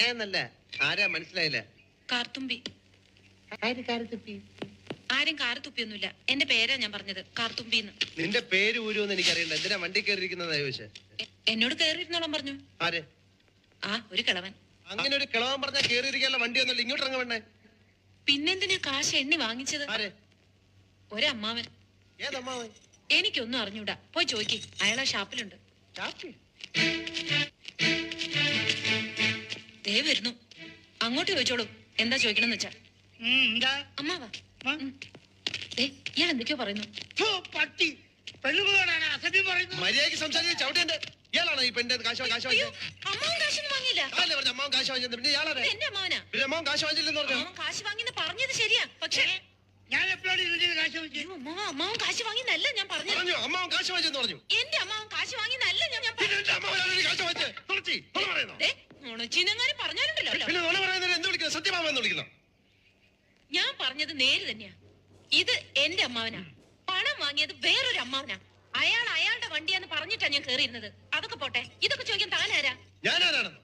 എന്നല്ല ആരാ മനസ്സിലായില്ല. കാർത്തുമ്പി. ആരും കാർത്തുപ്പിയൊന്നുമില്ല. എന്റെ പേരാ ഞാൻ പറഞ്ഞത്, കാർത്തുമ്പിന്ന്. നിന്റെ പേര് ഊരുമെന്ന് എനിക്കറിയണ്ട. എന്തിനാ വണ്ടി കയറിയിരിക്കുന്നതാ ചോദിച്ചേ? എന്നോട് കയറിയിരുന്നോളം പറഞ്ഞു. ആര്? ആ, ഒരു കിളവൻ. അങ്ങനെ ഒരു കിളവൻ പറഞ്ഞാൽ കയറിയിരിക്കാനുള്ള വണ്ടി ഒന്നല്ല, ഇങ്ങോട്ട് ഇറങ്ങ വേണ്ടേ? പിന്നെന്തിനാ കാശ് എണ്ണി വാങ്ങിച്ചത്? ആര്? ഒരമ്മാവൻ. ഏതമ്മാവൻ? എനിക്കൊന്നും അറിഞ്ഞൂടാ, പോയി ചോദിക്ക്. അയാളെ ഷാപ്പിലുണ്ട്. ദേ വരുന്നു, അങ്ങോട്ട് ചോദിച്ചോളൂ. എന്താ ചോദിക്കണമെന്ന് വെച്ചാ. അമ്മാവാ, ഇയാൾ എന്തൊക്കെയോ പറയുന്നു. മര്യാദയ്ക്ക് സംസാരിച്ച് ചവിട്ടേണ്ട. ഇയാളാണ് ഈ പെണ്ണിന്റെ കാശ് വാങ്ങിച്ചത്? അമ്മാവൻ കാശൊന്നും വാങ്ങിയില്ല. അമ്മാവൻ കാശ് വാങ്ങിച്ചത് പിന്നെ ഇയാളാണ്. എന്റെ അമ്മാവനാ. പിന്നെ അമ്മാവൻ കാശ് വാങ്ങിച്ചില്ലെന്ന് പറഞ്ഞു. കാശ് വാങ്ങിന്ന് പറഞ്ഞത് ശരിയാ, പക്ഷേ ഞാൻ എപ്പോഴാണ് ഇതിന്റെ കാശ് വാങ്ങിച്ചത്? അമ്മാവൻ കാശ് വാങ്ങിന്നല്ല ഞാൻ പറഞ്ഞു. അമ്മാവൻ കാശ് വാങ്ങിച്ചെന്ന് പറഞ്ഞു. എന്റെ അമ്മാവൻ കാശ് വാങ്ങിന്നല്ല ഞാൻ പറഞ്ഞുണ്ടല്ലോ. ഞാൻ പറഞ്ഞത് നേര് തന്നെയാ. ഇത് എന്റെ അമ്മാവനാ. പണം വാങ്ങിയത് വേറൊരു അമ്മാവനാ. അയാളുടെ വണ്ടിയാന്ന് പറഞ്ഞിട്ടാ ഞാൻ കേറിയിരുന്നത്. അതൊക്കെ പോട്ടെ, ഇതൊക്കെ ചോദിക്കാൻ താനാരാ? ഞാനാരാണെന്ന്